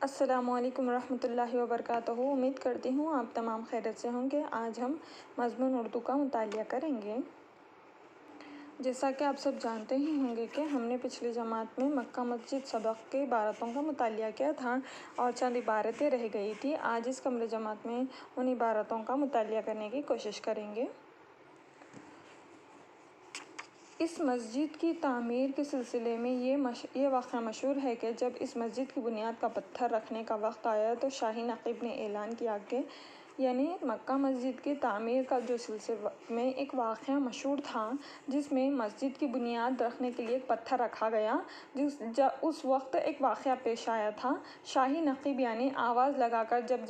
अस्सलामुअलैकुम रहमतुल्लाहि व बरकातहू। उम्मीद करती हूँ आप तमाम खैरियत से होंगे। आज हम मज़मून उर्दू का मुतालिया करेंगे। जैसा कि आप सब जानते ही होंगे कि हमने पिछली जमात में मक्का मस्जिद सबक के इबारतों का मुतालिया किया था और चंद इबारतें रह गई थी। आज इस कमरे जमात में उन इबारतों का मुतालिया करने की कोशिश करेंगे। इस मस्जिद की तामीर के सिलसिले में ये वाक़या मशहूर है कि जब इस मस्जिद की बुनियाद का पत्थर रखने का वक्त आया तो शाही नक़ीब ने ऐलान किया कि यानी मक्का मस्जिद की तामीर का जो सिलसिले में एक वाक़या मशहूर था जिसमें मस्जिद की बुनियाद रखने के लिए एक पत्थर रखा गया। उस वक्त एक वाक़या पेश आया था। शाही नक़ीब यानी आवाज़ लगाकर जब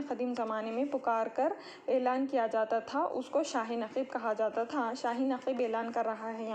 कदीम ज़माने में पुकार कर ऐलान किया जाता था उसको शाही नक़ीब कहा जाता था। शाही नक़ीब ऐलान कर रहा है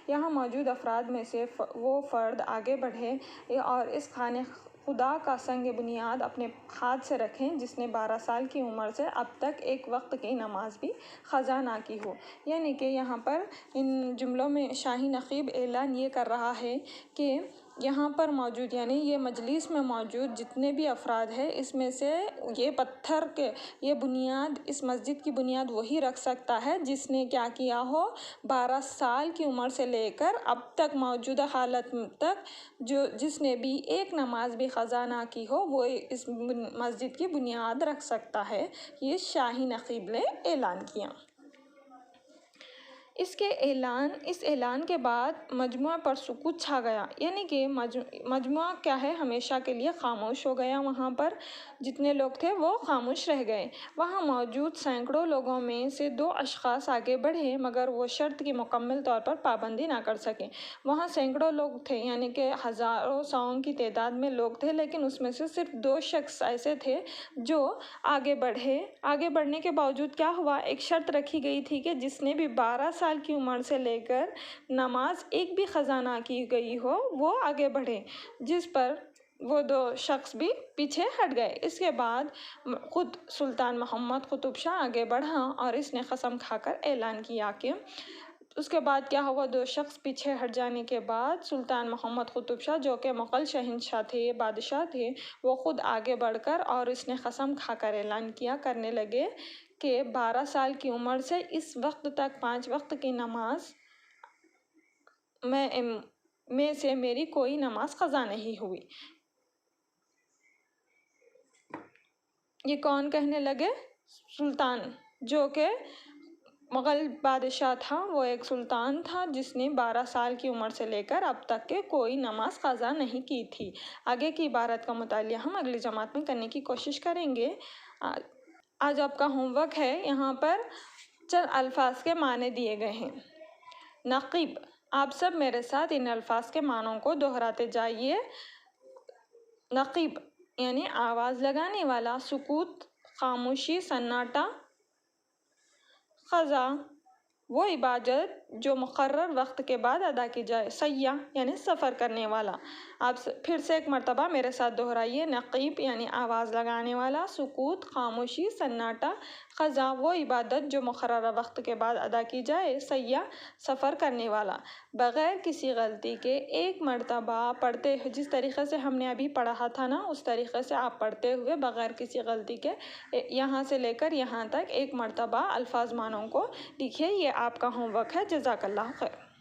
यहाँ मौजूद अफराद में से वो फ़र्द आगे बढ़े और इस खाने खुदा का संग बुनियाद अपने हाथ से रखें जिसने 12 साल की उम्र से अब तक एक वक्त की नमाज भी क़ज़ा ना की हो। यानी कि यहाँ पर इन जुमलों में शाही नक़ीब ऐलान ये कर रहा है कि यहाँ पर मौजूद यानी ये मजलिस में मौजूद जितने भी अफराद हैं इसमें से ये पत्थर के ये बुनियाद इस मस्जिद की बुनियाद वही रख सकता है जिसने क्या किया हो 12 साल की उम्र से लेकर अब तक मौजूदा हालत तक जिसने भी एक नमाज भी क़ज़ा ना की हो वो इस मस्जिद की बुनियाद रख सकता है। ये शाही नक़ीब ने ऐलान किया। इस ऐलान के बाद मजमुआ पर सुकूत छा गया यानी कि मजमुआ क्या है हमेशा के लिए ख़ामोश हो गया। वहाँ पर जितने लोग थे वो ख़ामोश रह गए। वहाँ मौजूद सैकड़ों लोगों में से 2 अशख़ास आगे बढ़े मगर वो शर्त की मुकम्मल तौर पर पाबंदी ना कर सके। वहाँ सैकड़ों लोग थे यानी कि हज़ारों सौं की तादाद में लोग थे लेकिन उसमें से सिर्फ 2 शख्स ऐसे थे जो आगे बढ़े। आगे बढ़ने के बावजूद क्या हुआ, एक शर्त रखी गई थी कि जिसने भी 12 साल की उम्र से लेकर नमाज एक भी क़ज़ा ना की गई हो वो आगे बढ़े, जिस पर वो 2 शख्स भी पीछे हट गए। इसके बाद खुद सुल्तान मोहम्मद कुतुब शाह आगे बढ़ा और इसने कसम खाकर ऐलान किया कि उसके बाद क्या हुआ, 2 शख्स पीछे हट जाने के बाद सुल्तान मोहम्मद कुतुब शाह जो कि मुग़ल शहंशाह थे, बादशाह थे, वो ख़ुद आगे बढ़कर और इसने कसम खाकर ऐलान किया करने लगे कि 12 साल की उम्र से इस वक्त तक 5 वक्त की नमाज में से मेरी कोई नमाज क़ज़ा नहीं हुई। ये कौन कहने लगे? सुल्तान, जो कि मुग़ल बादशाह था। वो एक सुल्तान था जिसने 12 साल की उम्र से लेकर अब तक के कोई नमाज क़ज़ा नहीं की थी। आगे की इबारत का मुतालिया हम अगली जमात में करने की कोशिश करेंगे। आज आपका होमवर्क है, यहाँ पर चंद अल्फाज के माने दिए गए हैं। नक़ीब, आप सब मेरे साथ इन अल्फाज के मानों को दोहराते जाइए। नक़ीब यानी आवाज़ लगाने वाला, सुकूत खामोशी सन्नाटा, क़ज़ा वो इबादत जो मुक़र्रर वक्त के बाद अदा की जाए, सय्याह यानी सफ़र करने वाला। आप फिर से एक मरतबा मेरे साथ दोहराइए। नक़ीब यानी आवाज़ लगाने वाला, सुकूत खामोशी सन्नाटा, क़ज़ा वो इबादत जो मुक़र्रर वक्त के बाद अदा की जाए, सय्याह सफ़र करने वाला। बग़ैर किसी गलती के एक मरतबा पढ़ते हुए, जिस तरीक़े से हमने अभी पढ़ा था ना उस तरीक़े से आप पढ़ते हुए बग़ैर किसी गलती के यहाँ से लेकर यहाँ तक एक मरतबा अल्फाज मानों को लिखिए। ये आपका होमवर्क है। जज़ाकल्लाह खैर।